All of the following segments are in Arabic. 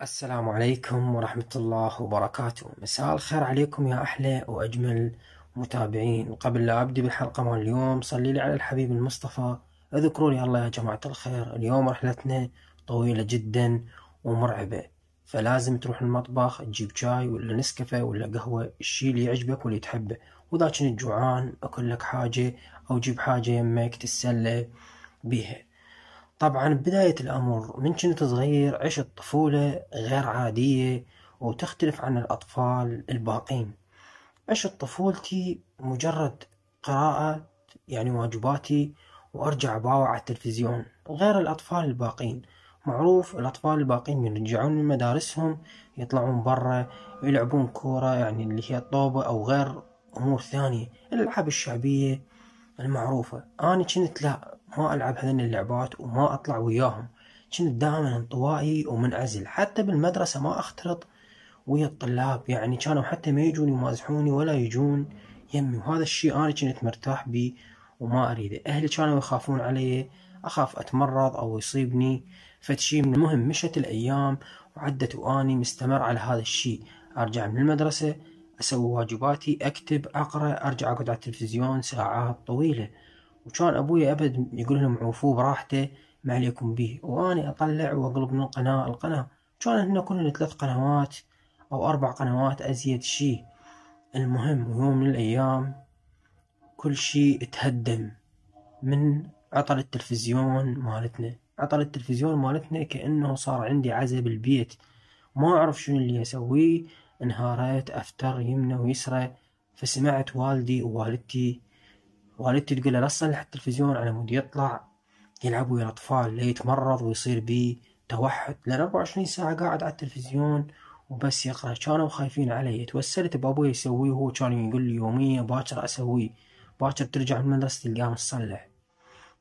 السلام عليكم ورحمة الله وبركاته. مساء الخير عليكم يا أحلى وأجمل متابعين. قبل لا أبدي بالحلقة مال اليوم صلي لي على الحبيب المصطفى. اذكروا لي الله يا جماعة الخير. اليوم رحلتنا طويلة جدا ومرعبة، فلازم تروح المطبخ تجيب شاي ولا نسكافيه ولا قهوة، الشي اللي يعجبك واللي تحبه. وإذا كنت جوعان أكل لك حاجة أو جيب حاجة يمك تتسلى بيها. طبعا بداية الأمر من كنت صغير عشت طفولة غير عادية وتختلف عن الأطفال الباقين. عشت طفولتي مجرد قراءة، يعني واجباتي، وأرجع باوع على التلفزيون، غير الأطفال الباقين. معروف الأطفال الباقين من يرجعون من مدارسهم يطلعون برا يلعبون كورة، يعني اللي هي الطوبة أو غير أمور ثانية، الألعاب الشعبية المعروفة. أنا كنت لا، ما ألعب هذين اللعبات وما أطلع وياهم. كنت دائما انطوائي ومنعزل، حتى بالمدرسة ما أختلط ويا الطلاب، يعني كانوا حتى ما يجون يمازحوني ولا يجون يمي، وهذا الشيء أنا كنت مرتاح بيه وما أريده. أهلي كانوا يخافون علي، أخاف أتمرض أو يصيبني فتشي. من المهم مشت الأيام وعدت وأني مستمر على هذا الشيء. أرجع من المدرسة أسوي واجباتي، أكتب، أقرأ، أرجع أقعد على التلفزيون ساعات طويلة. وكان أبوي أبد يقول لهم عوفوه براحته ما عليكم به، وأنا أطلع وأقلب من قناة لقناة. كان هنا كلنا 3 قنوات أو 4 قنوات أزيد شي. المهم يوم من الأيام كل شي تهدم من عطل التلفزيون مالتنا. عطل التلفزيون مالتنا كأنه صار عندي عزا بالبيت، ما أعرف شنو اللي أسويه. انهارت أفتر يمنى ويسرى، فسمعت والدي ووالدتي تقول له لا تصلح التلفزيون على مود يطلع يلعب ويا الأطفال لا يتمرض ويصير بيه توحد، لأن 24 ساعة قاعد على التلفزيون وبس يقرأ. كانوا خايفين علي. توسلت بأبوي يسويه، وهو كان يقول لي يوميا باكر أسويه، باكر ترجع من المدرسة تلقاه متصلح.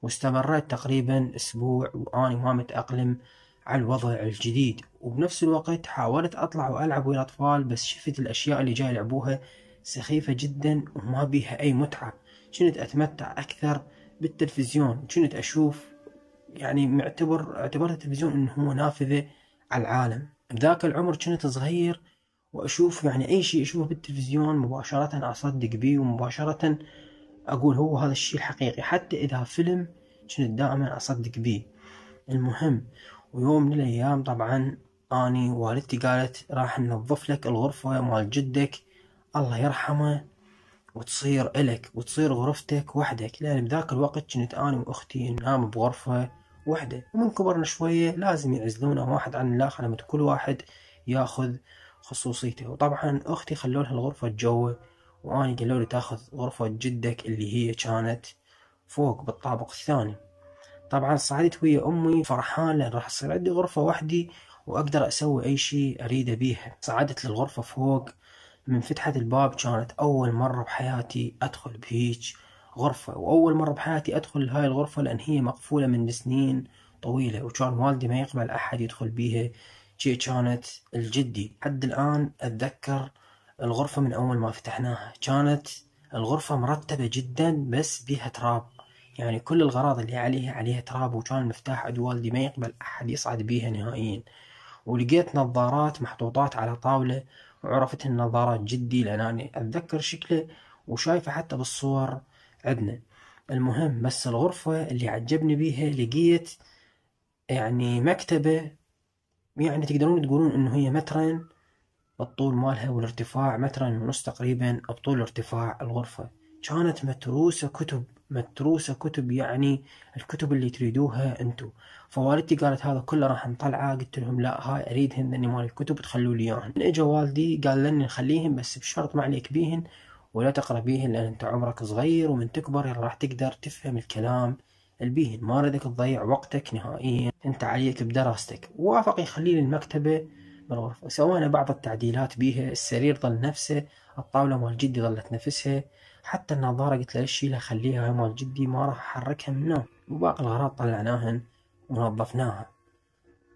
واستمريت تقريبا أسبوع وأنا ما متأقلم على الوضع الجديد، وبنفس الوقت حاولت أطلع وألعب ويا الأطفال، بس شفت الأشياء اللي جاي يلعبوها سخيفة جدا وما بيها أي متعة. كنت أتمتع أكثر بالتلفزيون، كنت أشوف، يعني اعتبرت التلفزيون إنه هو نافذة على العالم. بذاك العمر كنت صغير وأشوف يعني أي شيء أشوفه بالتلفزيون مباشرة أصدق بيه، ومباشرة أقول هو هذا الشيء الحقيقي، حتى إذا فيلم كنت دائما أصدق بيه. المهم ويوم من الأيام طبعا أني والدتي قالت راح ننظف لك الغرفة مال جدك الله يرحمه وتصير إلك وتصير غرفتك وحدك، لأن بذاك الوقت كنت أنا وأختي ننام بغرفة وحدة، ومن كبرنا شوية لازم يعزلونا واحد عن الآخر لما كل واحد ياخذ خصوصيته. وطبعا أختي خلوا لها الغرفة جوا، وأنا قالوا لي تاخذ غرفة جدك اللي هي كانت فوق بالطابق الثاني. طبعا صعدت ويا أمي فرحان لأن راح تصير عندي غرفة وحدي وأقدر أسوي أي شيء أريده بيها. صعدت للغرفة فوق، من فتحة الباب كانت أول مرة بحياتي أدخل بهيج غرفة، وأول مرة بحياتي أدخل هاي الغرفة لأن هي مقفولة من سنين طويلة، وكان والدي ما يقبل أحد يدخل بيها. شي كانت الجدي. حد الآن أتذكر الغرفة من أول ما فتحناها كانت الغرفة مرتبة جدا بس بيها تراب، يعني كل الغراض اللي عليها تراب، وكان المفتاح عند والدي ما يقبل أحد يصعد بيها نهائيا. ولقيت نظارات محطوطات على طاولة، وعرفت النظارات جدي لأن أنا أتذكر شكله وشايفه حتى بالصور عندنا. المهم بس الغرفة اللي عجبني بيها لقيت يعني مكتبة، يعني تقدرون تقولون إنه هي مترين الطول مالها والارتفاع مترين ونص تقريبا بطول ارتفاع الغرفة. كانت متروسة كتب، متروسة كتب، يعني الكتب اللي تريدوها انتو. فوالدتي قالت هذا كله راح نطلعه، قلت لهم لا هاي اريدهن اني مال الكتب تخلوا لي اياهن. اجا والدي قال لنا نخليهن بس بشرط ما عليك بيهن ولا تقرا بيهن لان انت عمرك صغير ومن تكبر راح تقدر تفهم الكلام البيهن، ما ردك تضيع وقتك نهائيا، انت عليك بدراستك. ووافق يخلي لي المكتبة بالغرفة. سوينا بعض التعديلات بيها، السرير ظل نفسه، الطاولة مال جدي ظلت نفسها، حتى النظارة قلت له شيلها خليها هاي مال جدي ما راح احركها من النوم، وباقي الأغراض طلعناهن ونظفناها.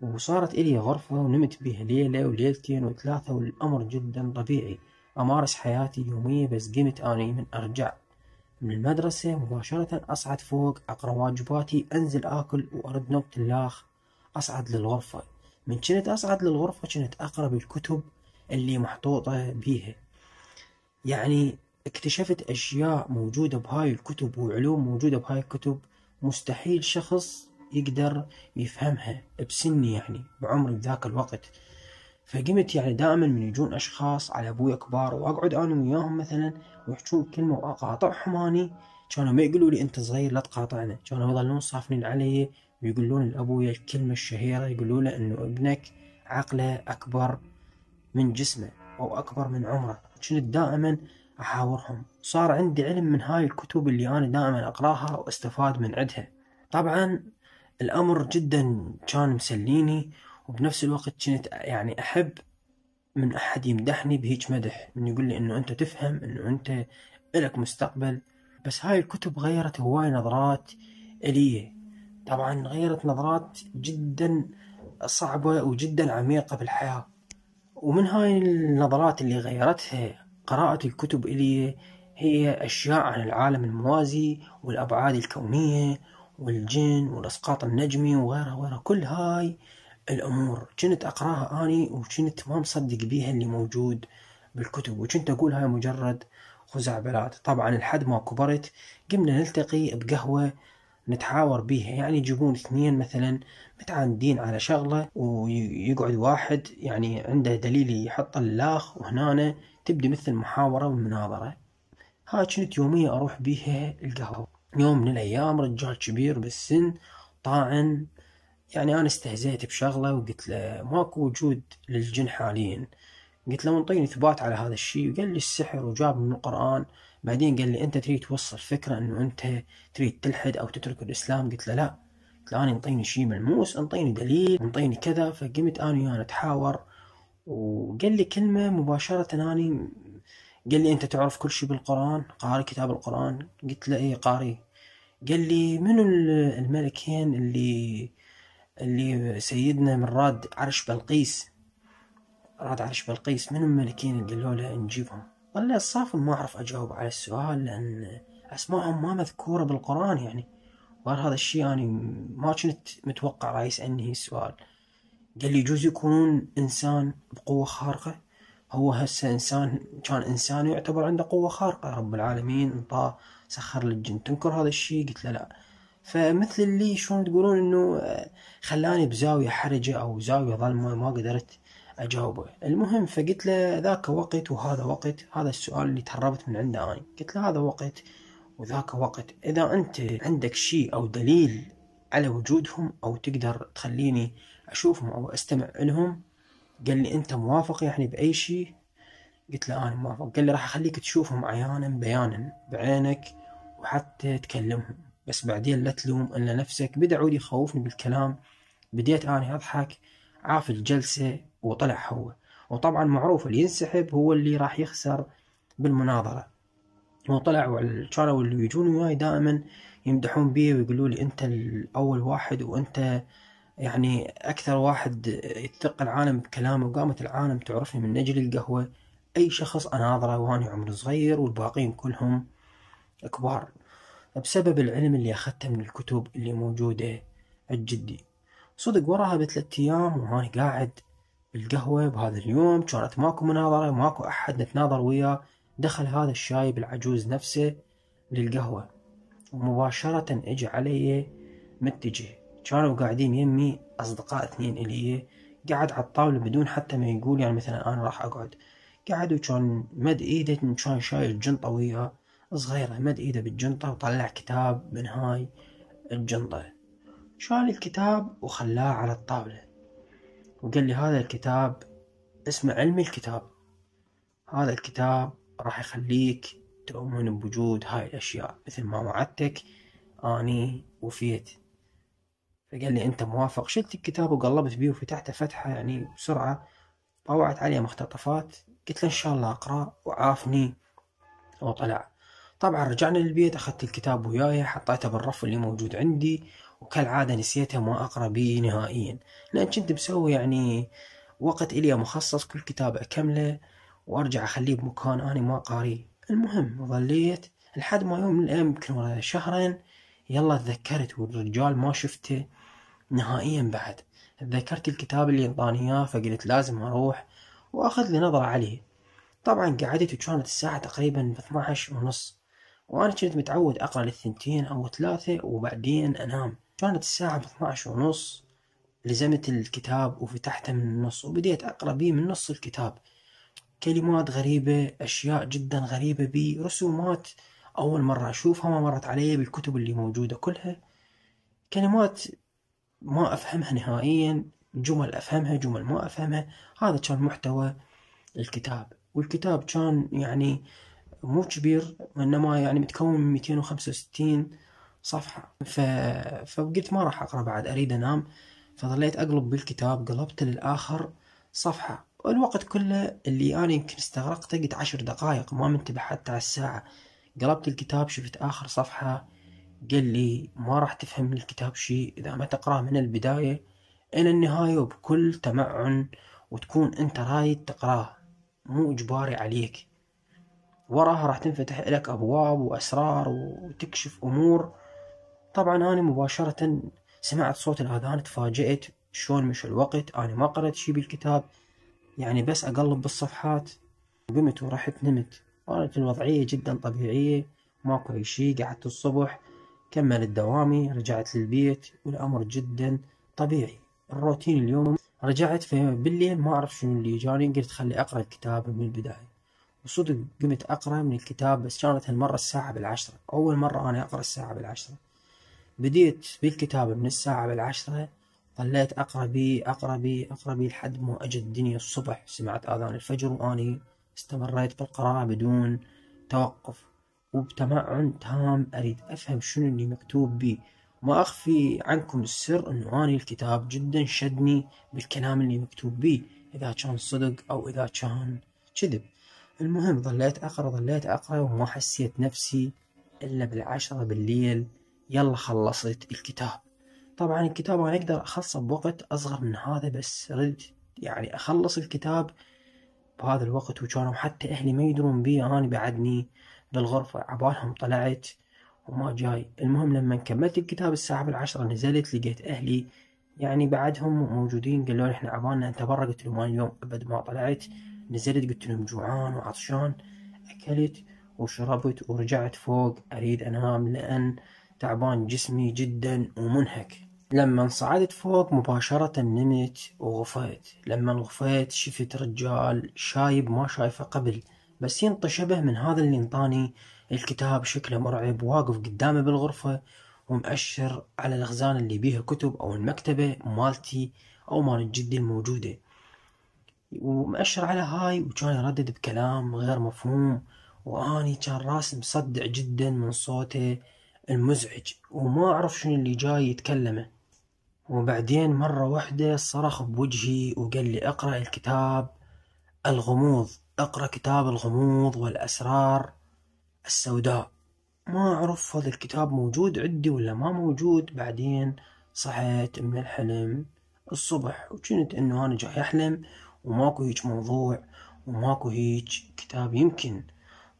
وصارت إلي غرفة ونمت بيها ليلة وليلتين و3 والأمر جدا طبيعي. أمارس حياتي يومية، بس قمت أني من أرجع من المدرسة مباشرة أصعد فوق أقرأ واجباتي، أنزل آكل وأرد نومة اللاخ أصعد للغرفة. من كنت أصعد للغرفة كنت أقرأ بالكتب اللي محطوطة بيها. يعني اكتشفت أشياء موجودة بهاي الكتب وعلوم موجودة بهاي الكتب مستحيل شخص يقدر يفهمها بسني، يعني بعمري بذاك الوقت. فقمت يعني دائما من يجون أشخاص على أبوي كبار وأقعد أنا وياهم مثلا ويحجون كلمة وأقاطعهم أني، كانوا ما يقولوا لي أنت صغير لا تقاطعنا، كانوا يظلون صافنين علي ويقولون لأبوي الكلمة الشهيرة، يقولوا له إنه ابنك عقله أكبر من جسمه أو أكبر من عمره. كنت دائما أحاورهم، صار عندي علم من هاي الكتب اللي أنا دائما أقراها وأستفاد من عندها. طبعا الأمر جدا كان مسليني، وبنفس الوقت كنت يعني أحب من أحد يمدحني بهيج مدح، من يقول لي إنه أنت تفهم، إنه أنت إلك مستقبل. بس هاي الكتب غيرت هواي نظرات إلي، طبعا غيرت نظرات جدا صعبة وجدا عميقة بالحياة. ومن هاي النظرات اللي غيرتها قراءة الكتب إلي هي أشياء عن العالم الموازي والأبعاد الكونية والجن والإسقاط النجمي وغيرها وغيرها. كل هاي الأمور كنت أقراها أني وكنت ما مصدق بيها اللي موجود بالكتب، وكنت أقول هاي مجرد خزعبلات. طبعا لحد ما كبرت قمنا نلتقي بقهوة نتحاور بيها، يعني يجيبون اثنين مثلا متعاندين على شغلة ويقعد واحد يعني عنده دليل يحط اللاخ، وهنا تبدي مثل المحاورة والمناظرة. هاي كنت يومية أروح بيها القهوة. يوم من الأيام رجال كبير بالسن طاعن، يعني أنا استهزيت بشغلة وقلت له ماكو وجود للجن حاليا، قلت له انطيني إثبات على هذا الشيء، وقال لي السحر وجاب من القرآن. بعدين قال لي أنت تريد توصل فكرة أنه أنت تريد تلحد أو تترك الإسلام؟ قلت له لا، قلت له أنا انطيني شيء ملموس، انطيني دليل، انطيني كذا. فقمت أنا وياه نتحاور، وقال لي كلمة مباشرة أني، قال لي أنت تعرف كل شيء بالقرآن، قاري كتاب القرآن؟ قلت له إيه قاري. قال لي منو الملكين اللي سيدنا من راد عرش بلقيس، من الملكين اللي قالوا له نجيبهم؟ قال لي الصافن ما أعرف أجاوب على السؤال لأن أسمائهم ما مذكورة بالقرآن يعني. وغير هذا الشيء أنا ما كنت متوقع راح يسألني السؤال. قال لي يجوز يكونون إنسان بقوة خارقة، هو هسه إنسان كان إنسان يعتبر عنده قوة خارقة، رب العالمين انطاه سخر للجن، تنكر هذا الشيء؟ قلت له لا. فمثل اللي شلون تقولون إنه خلاني بزاوية حرجة أو زاوية ظلمة ما قدرت أجاوبه. المهم فقلت له ذاك وقت وهذا وقت، هذا السؤال اللي تهربت من عنده أنا. قلت له هذا وقت وذاك وقت، إذا أنت عندك شيء أو دليل على وجودهم أو تقدر تخليني أشوفهم أو أستمع لهم. قال لي أنت موافق يعني بأي شيء؟ قلت له أنا موافق. قال لي راح أخليك تشوفهم عيانا بيانا بعينك وحتى تكلمهم، بس بعدين لا تلوم إلا نفسك. بدأ عود يخوفني بالكلام، بديت أنا أضحك، عاف الجلسة وطلع هو. وطبعا معروف اللي ينسحب هو اللي راح يخسر بالمناظرة. وطلع، كانوا اللي يجون وياي دائما يمدحون بي ويقولوا لي أنت الأول واحد وأنت يعني أكثر واحد يتثق العالم بكلامه، وقامت العالم تعرفني من أجل القهوة. أي شخص أناظره وأنا عمري صغير والباقين كلهم كبار، بسبب العلم اللي أخذته من الكتب اللي موجودة عند جدي. صدق وراها ب3 أيام وهاني قاعد بالقهوة بهذا اليوم، كانت ماكو مناظرة، ماكو أحد نتناظر وياه. دخل هذا الشايب العجوز نفسه للقهوة، ومباشرة اجى علي متجه. كانوا قاعدين يمي أصدقاء اثنين إلي، قعد على الطاولة بدون حتى ما يقول يعني مثلا أنا راح أقعد. قعد وكان مد إيده، كان شايل جنطة وياه صغيرة، مد إيده بالجنطة وطلع كتاب من هاي الجنطة. شال الكتاب وخلاه على الطاولة وقال لي هذا الكتاب اسمه علم الكتاب، هذا الكتاب راح يخليك تؤمن بوجود هاي الأشياء مثل ما وعدتك أني وفيت. فقال لي أنت موافق؟ شلت الكتاب وقلبت بيه وفتحته فتحة يعني بسرعة، طوعت عليه مقتطفات. قلت له إن شاء الله أقرأ، وعافني وطلع. طبعا رجعنا للبيت، أخذت الكتاب وياي حطيته بالرف اللي موجود عندي، وكالعادة نسيته ما أقرأ به نهائيا، لأن كنت مسوي يعني وقت إلي مخصص كل كتاب أكمله وأرجع أخليه بمكان أنا ما قاريه. المهم ظليت لحد ما يوم من الأيام يمكن ورا شهرين يلا تذكرت، والرجال ما شفته نهائيا بعد. تذكرت الكتاب اللي انطاني اياه، فقلت لازم اروح واخذ لي نظرة عليه. طبعا قعدت وكانت الساعة تقريبا 12:30، وانا كنت متعود اقرا للثنتين او 3 وبعدين انام. كانت الساعة 12:30، لزمت الكتاب وفتحته من النص وبديت اقرا بيه من نص الكتاب. كلمات غريبة، اشياء جدا غريبة بيه، رسومات اول مرة اشوفها، ما مرت علي بالكتب اللي موجودة كلها. كلمات ما افهمها نهائيا، جمل افهمها جمل ما افهمها. هذا كان محتوى الكتاب. والكتاب كان يعني مو كبير، وإنما يعني متكون من 265 صفحة. فقلت ما راح أقرأ بعد، أريد أنام. فظليت أقلب بالكتاب، قلبت للآخر صفحة، والوقت كله اللي أنا يمكن استغرقته قد 10 دقائق، ما منتبه حتى على الساعة. قلبت الكتاب، شفت آخر صفحة، قال لي ما راح تفهم من الكتاب شيء إذا ما تقرأه من البداية إلى النهاية وبكل تمعن، وتكون أنت رايد تقراه، مو إجباري عليك. وراها راح تنفتح لك أبواب وأسرار وتكشف أمور. طبعا أنا مباشرة سمعت صوت الأذان، تفاجأت شلون مشى الوقت. أنا ما قرأت شي بالكتاب، يعني بس أقلب بالصفحات. قمت ورحت نمت. كانت الوضعية جدا طبيعية، ماكو أي شي. قعدت الصبح، كملت دوامي، رجعت للبيت والأمر جدا طبيعي. الروتين اليوم رجعت، فبالليل ما أعرف شنو اللي جاني، قلت خلي أقرأ الكتاب من البداية. وصدق قمت أقرأ من الكتاب، بس كانت هالمرة الساعة 10:00، أول مرة أنا أقرأ الساعة 10:00. بديت بالكتاب من الساعة 10:00، ظليت أقرأ بيه أقرأ بيه أقرأ بيه لحد ما أجت الدنيا الصبح. سمعت آذان الفجر وأني استمريت بالقراءة بدون توقف، وبتمعن تام أريد أفهم شنو اللي مكتوب بيه. ما أخفي عنكم السر أنه أني الكتاب جدا شدني بالكلام اللي مكتوب بيه، إذا كان صدق أو إذا كان كذب. المهم ظليت أقرأ وما حسيت نفسي إلا 10 بالليل يلا خلصت الكتاب. طبعا الكتاب أنا أقدر أخلصه بوقت أصغر من هذا، بس ردت يعني أخلص الكتاب بهذا الوقت، وكانوا حتى أهلي ما يدرون بي، أنا بعدني بالغرفة عبالهم طلعت وما جاي. المهم لما كملت الكتاب الساعة 10 نزلت، لقيت أهلي يعني بعدهم موجودين، قالوا لي إحنا عبالنا أنت برا. قلت لهم أنا اليوم أبد ما طلعت. نزلت قلت لهم جوعان وعطشان، أكلت وشربت ورجعت فوق أريد أنام لأن تعبان جسمي جدا ومنهك. لما صعدت فوق مباشرة نمت وغفيت. لما غفيت شفت رجال شايب ما شايفه قبل، بس ينطى شبه من هذا اللي انطاني الكتاب، شكله مرعب، واقف قدامي بالغرفة ومأشر على الأخزان اللي بيها كتب أو المكتبة مالتي أو مال جدي الموجودة، ومأشر على هاي، وكان يردد بكلام غير مفهوم. واني كان راسي مصدع جدا من صوته المزعج، وما اعرف شنو اللي جاي يتكلمه. وبعدين مرة واحدة صرخ بوجهي وقال لي اقرأ الكتاب الغموض، اقرأ كتاب الغموض والأسرار السوداء. ما أعرف هذا الكتاب موجود عندي ولا ما موجود. بعدين صحيت من الحلم الصبح، وكنت انه انا جاي احلم وماكو هيج موضوع وماكو هيج كتاب يمكن.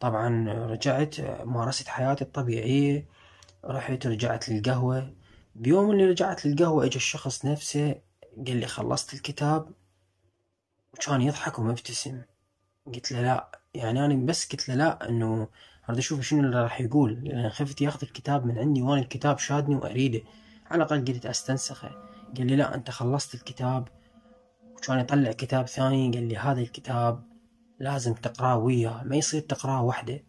طبعا رجعت مارست حياتي الطبيعية، رجعت للقهوة. بيوم اللي رجعت للقهوة اجى الشخص نفسه قال لي خلصت الكتاب، وكان يضحك ومبتسم. قلت له لا، يعني انا بس قلت له لا، انه اريد اشوف شنو اللي راح يقول، لان خفت ياخذ الكتاب من عندي وانا الكتاب شادني واريده، على الاقل قلت استنسخه. قال لي لا انت خلصت الكتاب، وكان يطلع كتاب ثاني قال لي هذا الكتاب لازم تقراه وياه، ما يصير تقراه وحده.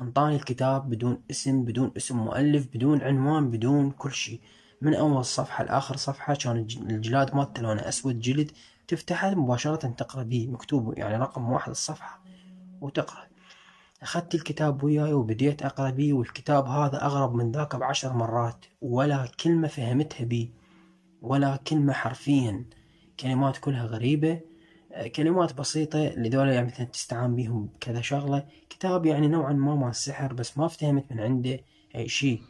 انطاني الكتاب بدون اسم، بدون اسم مؤلف، بدون عنوان، بدون كل شيء، من اول صفحة لاخر صفحة. كان الجلاد مالته لونه اسود جلد، تفتحه مباشرة تقرا بيه، مكتوب يعني رقم 1 الصفحة وتقرأ. أخذت الكتاب وياي وبديت أقرأ بيه، والكتاب هذا أغرب من ذاك ب10 مرات، ولا كلمة فهمتها بيه، ولا كلمة حرفيا. كلمات كلها غريبة، كلمات بسيطة لذولا يعني مثلا تستعان بيهم كذا شغلة. كتاب يعني نوعا ما مال سحر، بس ما افتهمت من عنده أي شيء.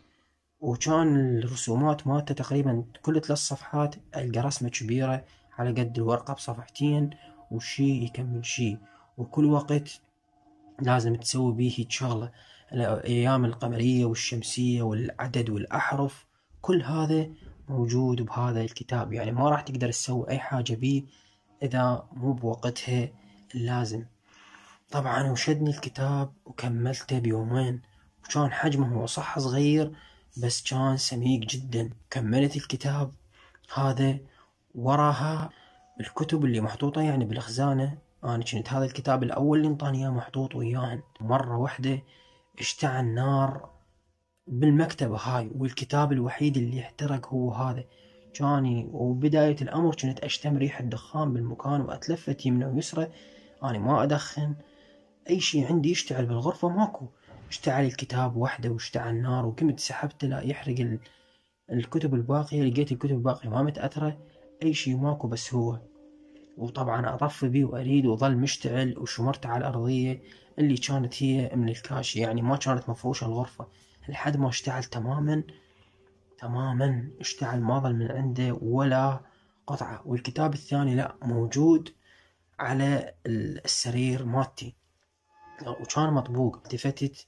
وكان الرسومات مالته تقريبا كل 3 صفحات ألقى رسمة كبيرة على قد الورقة بصفحتين، وشي يكمل شي، وكل وقت لازم تسوي بيه هيج شغلة. الأيام القمرية والشمسية والعدد والأحرف، كل هذا موجود بهذا الكتاب، يعني ما راح تقدر تسوي أي حاجة بيه إذا مو بوقتها اللازم. طبعا وشدني الكتاب وكملته بيومين، وكان حجمه هو صح صغير بس كان سميك جدا. كملت الكتاب هذا، وراها الكتب اللي محطوطة يعني بالخزانة. أنا كنت هذا الكتاب الأول اللي انطاني إياه محطوط وياهن. مرة واحدة اشتعل نار بالمكتبة هاي، والكتاب الوحيد اللي احترق هو هذا. جاني وبداية الأمر كنت أشتم ريحة دخان بالمكان وأتلفت يمنى ويسرى. أنا ما أدخن، أي شي عندي يشتعل بالغرفة ماكو. اشتعل الكتاب وحده واشتعل النار، وقمت سحبت لا يحرق الكتب الباقية. لقيت الكتب الباقية ما متأثرة، أي شي ماكو بس هو. وطبعا أطفي بيه وأريد وظل مشتعل، وشمرت على الأرضية اللي كانت هي من الكاش، يعني ما كانت مفروشة الغرفة، لحد ما اشتعل تماما تماما. اشتعل ما ظل من عنده ولا قطعة. والكتاب الثاني لا موجود على السرير مالتي وكان مطبوق. التفتت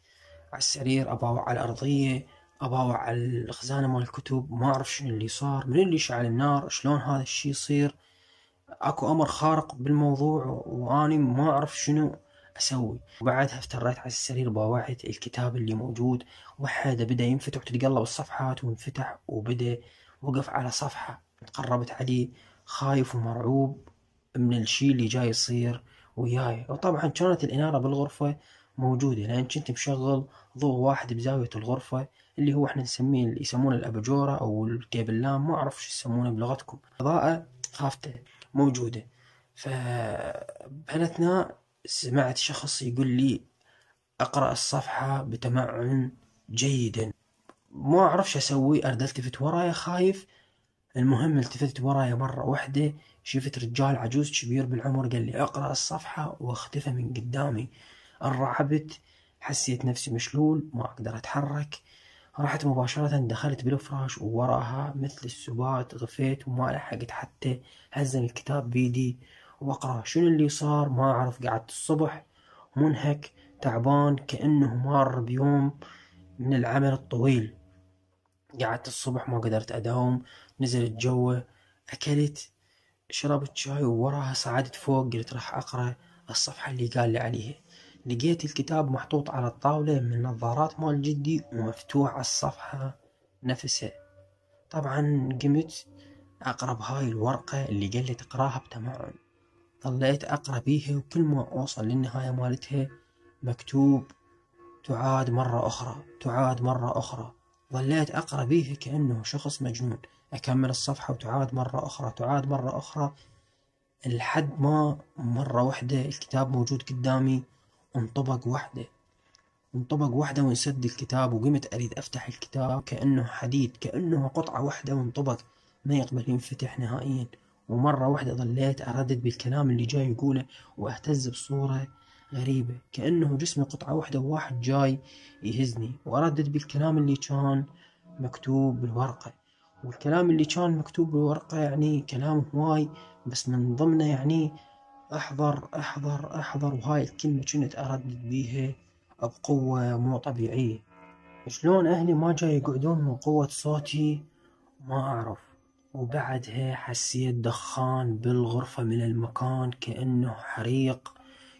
على السرير أباوع على الأرضية، أباوع على الخزانة مال الكتب، ما أعرف شنو اللي صار، من اللي شعل النار، شلون هذا الشي يصير. اكو امر خارق بالموضوع واني ما اعرف شنو اسوي. وبعدها افتريت على السرير، باوعت الكتاب اللي موجود وحده بدا ينفتح وتتقلب الصفحات، وانفتح وبدا وقف على صفحة. تقربت عليه خايف ومرعوب من الشي اللي جاي يصير وياي. وطبعا كانت الانارة بالغرفة موجودة، لان كنت مشغل ضوء واحد بزاوية الغرفة اللي هو احنا نسميه اللي يسمونه الاباجورة او التيبلام، ما اعرف شو يسمونه بلغتكم. اضاءة خافته موجودة. فبهالأثناء سمعت شخص يقول لي أقرأ الصفحة بتمعن جيدا. ما أعرف شو أسوي، أرد التفت ورايا خايف. المهم التفتت ورايا مرة واحدة، شفت رجال عجوز كبير بالعمر قال لي أقرأ الصفحة، واختفى من قدامي. انرعبت، حسيت نفسي مشلول ما أقدر أتحرك. رحت مباشرة دخلت بالفراش، ووراها مثل السبات غفيت وما لحقت حتى هزم الكتاب بيدي واقرأ. شنو اللي صار ما أعرف. قعدت الصبح منهك تعبان كأنه مار بيوم من العمل الطويل. قعدت الصبح ما قدرت أداوم، نزلت جوه، أكلت، شربت شاي، ووراها صعدت فوق قلت راح أقرأ الصفحة اللي قال لي عليها. لقيت الكتاب محطوط على الطاولة من نظارات مال جدي ومفتوح على الصفحة نفسها. طبعا قمت أقرأ بهاي الورقة اللي قال لي تقراها بتمعن. ظليت أقرأ بيها، وكل ما أوصل للنهاية مالتها مكتوب تعاد مرة أخرى، تعاد مرة أخرى. ظليت أقرأ بيها كأنه شخص مجنون، أكمل الصفحة وتعاد مرة أخرى، تعاد مرة أخرى، لحد ما مرة واحدة الكتاب موجود قدامي انطبق واحدة، انطبق واحدة وانسد الكتاب. وقمت أريد أفتح الكتاب كأنه حديد، كأنه قطعة واحدة وانطبق ما يقبل ينفتح نهائيا. ومرة واحدة ظليت أردد بالكلام اللي جاي يقوله وأهتز بصورة غريبة، كأنه جسمي قطعة واحدة وواحد جاي يهزني. وأردد بالكلام اللي كان مكتوب بالورقة. والكلام اللي كان مكتوب بالورقة يعني كلام هواي، بس من ضمنه يعني احضر احضر احضر. وهاي الكلمة كنت أردد بيها بقوة مو طبيعية. شلون أهلي ما جاي يقعدون من قوة صوتي ما أعرف. وبعدها حسيت دخان بالغرفة من المكان، كأنه حريق،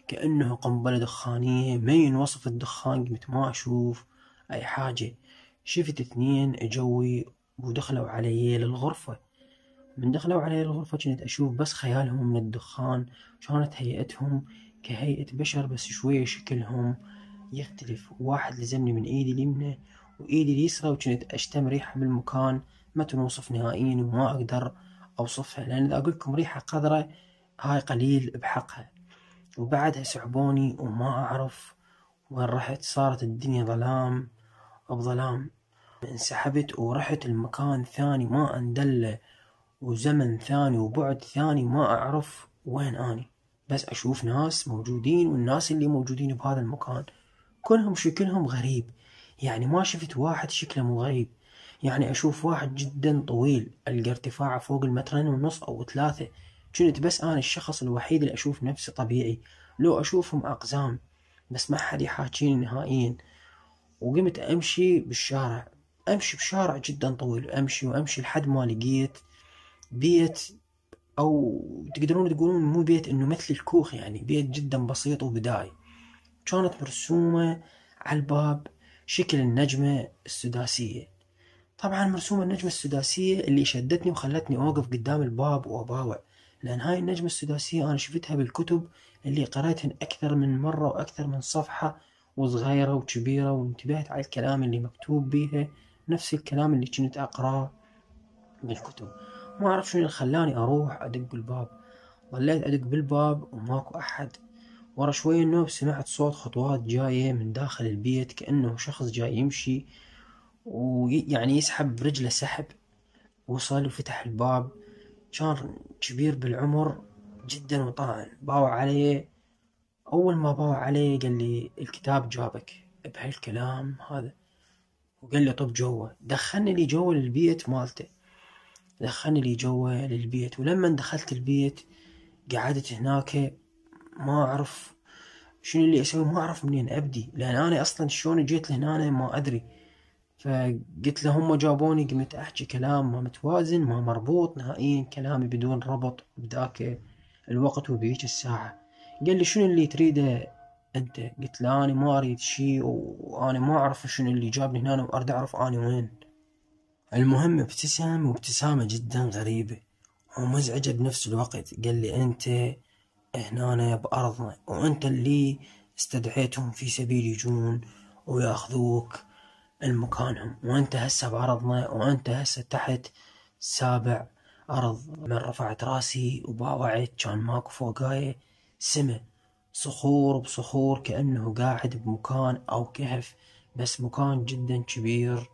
كأنه قنبلة دخانية ما ينوصف الدخان. قمت ما أشوف أي حاجة. شفت اثنين اجوي ودخلوا علي للغرفة. من دخلوا علي للغرفة كنت أشوف بس خيالهم من الدخان. كانت هيئتهم كهيئة بشر بس شوية شكلهم يختلف. واحد لزمني من ايدي اليمنى وايدي اليسرى، وكنت اشتم ريحة بالمكان ما تنوصف نهائيا وما اقدر اوصفها، لان اذا اقولكم ريحة قذرة هاي قليل بحقها. وبعدها سحبوني وما اعرف وين رحت. صارت الدنيا ظلام بظلام. انسحبت ورحت المكان ثاني ما اندله، وزمن ثاني وبعد ثاني ما اعرف وين اني. بس اشوف ناس موجودين، والناس اللي موجودين بهذا المكان كلهم شكلهم غريب. يعني ما شفت واحد شكله مو غريب، يعني أشوف واحد جدا طويل ألقى ارتفاعه فوق 2.5 متر أو 3. كنت بس أنا الشخص الوحيد اللي أشوف نفسي طبيعي، لو أشوفهم أقزام بس ما حد يحاكيني نهائيا. وقمت أمشي بالشارع أمشي بشارع جدا طويل، أمشي لحد ما لقيت بيت، أو تقدرون تقولون مو بيت، إنه مثل الكوخ، يعني بيت جدا بسيط وبدائي. كانت مرسومة على الباب شكل النجمة السداسية. طبعا مرسومة النجمة السداسية اللي شدتني وخلتني أوقف قدام الباب وأباوع، لأن هاي النجمة السداسية أنا شفتها بالكتب اللي قرأتهن أكثر من مرة وأكثر من صفحة، وصغيرة وكبيرة، وانتبهت على الكلام اللي مكتوب بيها، نفس الكلام اللي كنت أقرأه بالكتب. ما أعرف شنو اللي خلاني أروح أدق الباب. ظليت أدق بالباب وماكو أحد. ورا شوية النوب سمعت صوت خطوات جاية من داخل البيت، كأنه شخص جاي يمشي ويعني يسحب برجله سحب. وصل وفتح الباب. كان كبير بالعمر جدا وطاعن. باوع علي. أول ما باوع علي قال لي الكتاب جابك بهالكلام هذا، وقال لي طب جوا. دخلني لي جوا للبيت مالته، دخلني لي جوا للبيت. ولما دخلت البيت قعدت هناك، ما أعرف شنو اللي أسوي، ما أعرف منين أبدي، لأن أنا أصلا شلون جيت لهنا ما أدري. فقلت له هم جابوني، قمت أحكي كلام ما متوازن ما مربوط نهائيا، كلامي بدون ربط بذاك الوقت وبهيج الساعة. قال لي شنو اللي تريده أنت؟ قلت له أنا ما أريد شي، وأنا ما أعرف شنو اللي جابني هنا، وأريد أعرف أنا وين. المهم ابتسم وابتسامة جدا غريبة ومزعجة بنفس الوقت. قال لي أنت هنا بأرضنا، وأنت اللي استدعيتهم في سبيل يجون وياخذوك المكانهم، وأنت هسه بأرضنا، وأنت هسه تحت سابع أرض. من رفعت راسي وباوعت كان ماكو فوقاي سما، صخور بصخور، كأنه قاعد بمكان أو كهف، بس مكان جدا كبير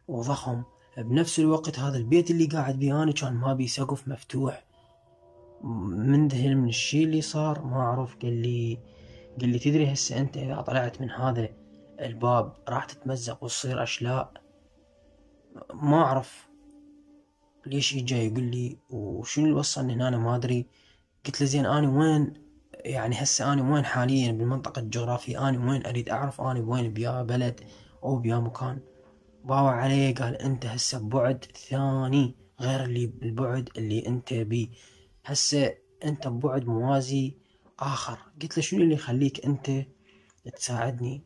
وضخم. بنفس الوقت هذا البيت اللي قاعد بيه أنا كان ما بيه سقف مفتوح. منذهل من الشي اللي صار، ما أعرف. قال لي تدري هسه أنت إذا طلعت من هذا الباب راح تتمزق وتصير أشلاء. ما أعرف ليش إجا يقول لي وشنو اللي وصلني هنا، أنا ما أدري. قلت له زين أنا وين؟ يعني هسه أنا وين حاليا بالمنطقة الجغرافية؟ أنا وين؟ أريد أعرف أنا وين، بيا بلد أو بيا مكان. باوع عليه قال أنت هسه ببعد ثاني غير اللي البعد اللي أنت بيه، هسه أنت ببعد موازي آخر. قلت له شنو اللي يخليك أنت تساعدني؟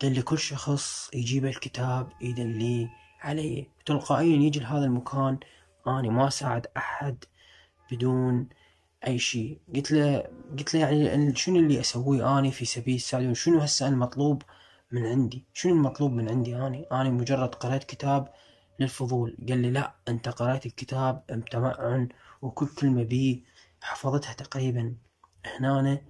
قال لي كل شخص يجيب الكتاب يدلي عليه تلقائيا يجي لهذا المكان. أنا ما ساعد أحد بدون أي شيء. قلت له يعني شنو اللي أسويه أنا في سبيل الساعدون؟ شنو هسه المطلوب من عندي؟ شنو المطلوب من عندي؟ أنا مجرد قرأت كتاب للفضول. قال لي لا، أنت قرأت الكتاب بتمعن وكل كلمة بيه حفظتها تقريبا. هنا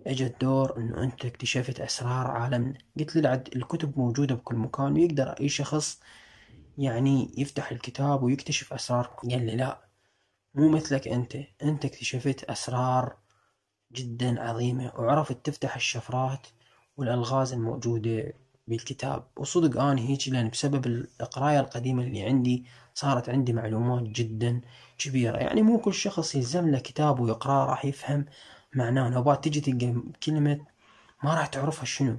اجى الدور انه انت اكتشفت اسرار عالمنا. قلت له الكتب موجودة بكل مكان، ويقدر اي شخص يعني يفتح الكتاب ويكتشف اسرار. قال لي لا، مو مثلك انت اكتشفت اسرار جدا عظيمة، وعرفت تفتح الشفرات والالغاز الموجودة بالكتاب. وصدق انا هيك، لان بسبب القراية القديمة اللي عندي صارت عندي معلومات جدا كبيرة. يعني مو كل شخص يلزم له كتاب ويقرأ راح يفهم معناه. نوبات تجي تلقى كلمة ما راح تعرفها شنو،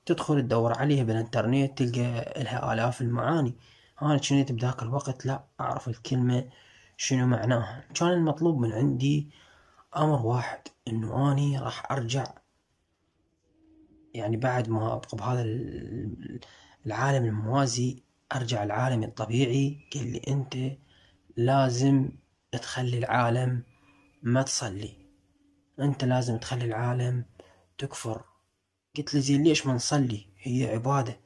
تدخل تدور عليها بالانترنت تلقى لها آلاف المعاني. أنا كنت بذاك الوقت لا أعرف الكلمة شنو معناها. كان المطلوب من عندي أمر واحد، إنه أني راح أرجع، يعني بعد ما أبقى بهذا العالم الموازي أرجع العالم الطبيعي. قال لي أنت لازم تخلي العالم ما تصلي، أنت لازم تخلي العالم تكفر. قلت له زين ليش ما نصلي؟ هي عبادة،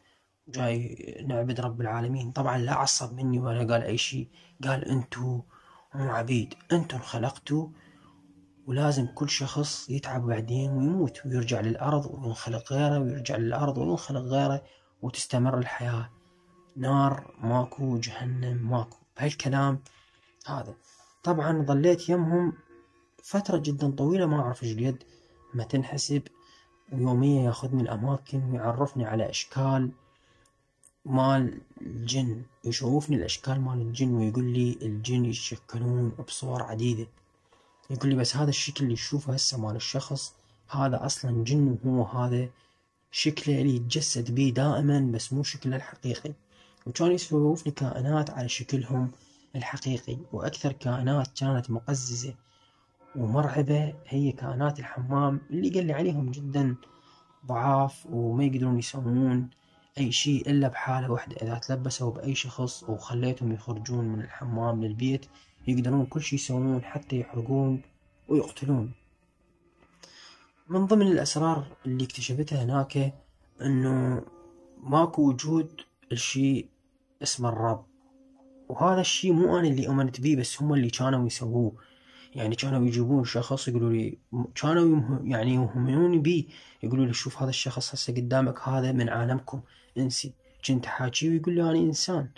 جاي نعبد رب العالمين. طبعا لا عصب مني ولا قال أي شيء. قال أنتو مو عبيد، أنتو انخلقتوا، ولازم كل شخص يتعب بعدين ويموت ويرجع للأرض وينخلق غيره، ويرجع للأرض وينخلق غيره، وتستمر الحياة. نار ماكو، جهنم ماكو، بهالكلام هذا. طبعا ظليت يمهم فترة جدا طويلة، ما أعرف إيش قد ما تنحسب. ويوميا ياخذني الأماكن ويعرفني على أشكال مال الجن، يشوفني الأشكال مال الجن، ويقول لي الجن يتشكلون بصور عديدة. يقول لي بس هذا الشكل اللي تشوفه هسه مال الشخص هذا أصلا جن، وهو هذا شكله اللي يتجسد بيه دائما، بس مو شكله الحقيقي. وكان يسولف لي كائنات على شكلهم الحقيقي، وأكثر كائنات كانت مقززة ومرعبة هي كائنات الحمام، اللي قال لي عليهم جدا ضعاف وما يقدرون يسوون أي شيء إلا بحالة واحدة، إذا تلبسوا بأي شخص وخليتهم يخرجون من الحمام للبيت يقدرون كل شيء يسوون، حتى يحرقون ويقتلون. من ضمن الأسرار اللي اكتشفتها هناك إنه ماكو وجود الشيء اسمه الرب، وهذا الشيء مو أنا اللي أمنت بيه، بس هم اللي كانوا يسووه. يعني كانوا يجيبون شخص يقولوا لي، كانوا يعني يوهموني بيه، يقولوا لي شوف هذا الشخص هسه قدامك هذا من عالمكم انسي. كنت حاكيه ويقول لي أنا إنسان.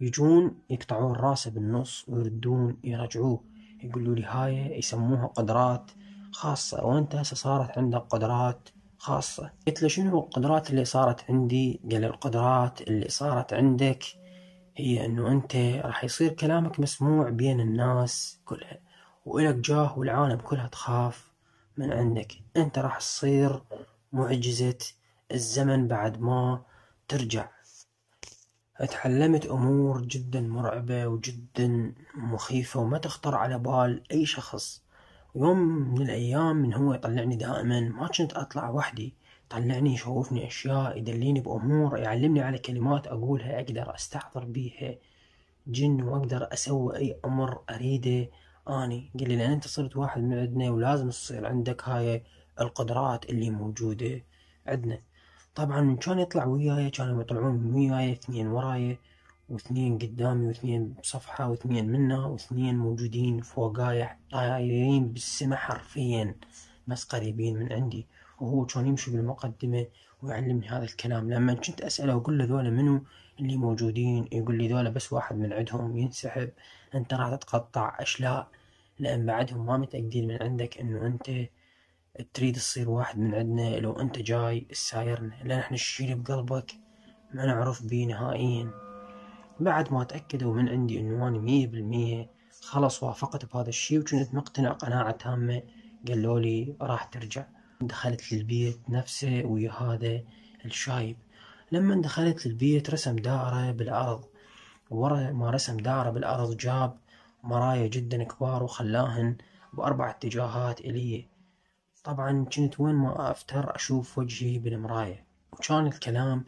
يجون يقطعون راسه بالنص ويردون يرجعوه، يقولوا لي هاي يسموها قدرات خاصة، وانت هسه صارت عندك قدرات خاصة. قلت له شنو القدرات اللي صارت عندي؟ قال لي القدرات اللي صارت عندك هي انه انت راح يصير كلامك مسموع بين الناس كلها، وإلك جاه والعالم كلها تخاف من عندك. انت راح تصير معجزة الزمن بعد ما ترجع. اتعلمت امور جدا مرعبة وجدا مخيفة وما تخطر على بال اي شخص. يوم من الايام من هو يطلعني دائما، ما كنت اطلع وحدي، طلعني يشوفني اشياء، يدليني بامور، يعلمني على كلمات اقولها اقدر استحضر بيها جن، واقدر اسوي اي امر اريده اني. قال لي لان انت صرت واحد من عندنا ولازم تصير عندك هاي القدرات اللي موجودة عندنا. طبعا من كان يطلع وياي كانوا يطلعون من وياي اثنين وراي واثنين قدامي واثنين بصفحة واثنين منا واثنين موجودين فوقاي طايرين بالسما حرفيا، بس قريبين من عندي. وهو كان يمشي بالمقدمة ويعلمني هذا الكلام. لما كنت أسأله أقول له ذولا منو اللي موجودين، يقول لي ذولا بس واحد من عندهم ينسحب، انت راح تتقطع أشلاء، لأن بعدهم ما متأكدين من عندك انه انت تريد تصير واحد من عندنا. لو انت جاي تسايرنا لان احنا الشي بقلبك ما نعرف بيه نهائيا. بعد ما تأكدوا من عندي انه انا 100% خلص وافقت بهذا الشي وكنت مقتنع قناعة تامة، قالوا لي راح ترجع. دخلت للبيت نفسه ويا هذا الشايب. لما دخلت للبيت رسم دائرة بالأرض، ورا ما رسم دائرة بالأرض جاب مرايا جدا كبار وخلاهن بأربع اتجاهات إلي. طبعا كنت وين ما أفتر أشوف وجهي بالمراية، وكان الكلام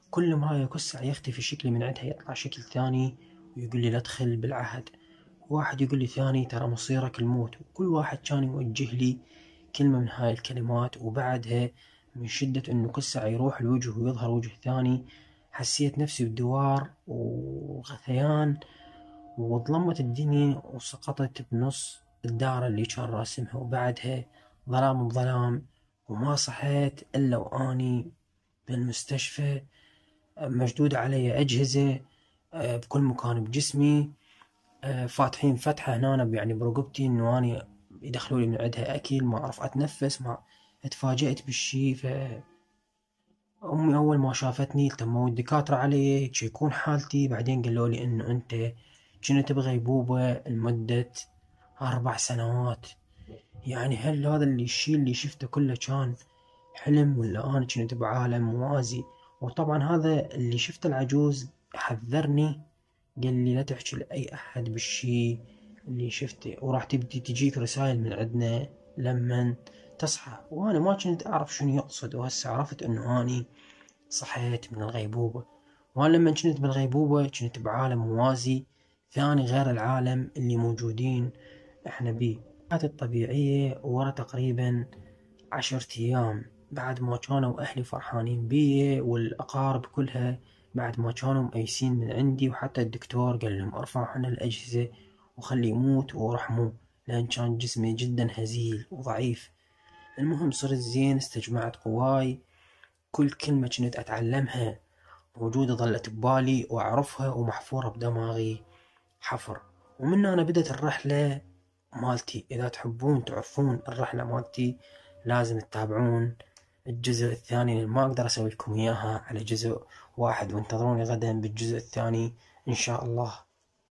كل مراية كسع يختفي شكلي من عندها يطلع شكل ثاني، ويقول لي لا تدخل بالعهد. واحد يقول لي ثاني ترى مصيرك الموت. وكل واحد كان يوجه لي كلمة من هاي الكلمات. وبعدها من شدة انه كسع يروح الوجه ويظهر وجه ثاني، حسيت نفسي بدوار وغثيان وظلمت الدنيا وسقطت بنص الدائرة اللي كان راسمها. وبعدها ظلام بظلام، وما صحيت إلا وأني بالمستشفى مشدود علي أجهزة بكل مكان بجسمي، فاتحين فتحة هنا يعني برقبتي إنه أنا يدخلوا لي من عندها أكل، ما أعرف أتنفس. ما اتفاجأت بالشي. أمي أول ما شافتني التموا الدكاترة علي يشيكون حالتي، بعدين قالوا لي إنه أنت كنت بغيبوبة لمدة 4 سنوات. يعني هل هذا الشي اللي شفته كله كان حلم ولا أنا كنت بعالم موازي؟ وطبعا هذا اللي شفته العجوز حذرني، قال لي لا تحكي لأي أحد بالشي اللي شفته، وراح تبدي تجيك رسائل من عندنا لما تصحى. وأنا ما كنت أعرف شنو يقصد، وهسه عرفت إنه أني صحيت من الغيبوبة. وأنا لما كنت بالغيبوبة كنت بعالم موازي ثاني غير العالم اللي موجودين احنا بيه. كانت الطبيعية ورا تقريبا 10 أيام بعد ما كانوا أهلي فرحانين بي والأقارب كلها، بعد ما كانوا مأيسين من عندي، وحتى الدكتور قال لهم ارفعوا عنا الأجهزة وخلي يموت ورحموه، لأن كان جسمي جدا هزيل وضعيف. المهم صرت زين، استجمعت قواي، كل كلمة كنت أتعلمها موجودة ظلت ببالي وأعرفها ومحفورة بدماغي حفر. ومن هنا بدت الرحلة مالتي. إذا تحبون تعرفون الرحلة مالتي لازم تتابعون الجزء الثاني، لأن ما أقدر أسوي لكم إياها على جزء واحد، وانتظروني غدا بالجزء الثاني إن شاء الله.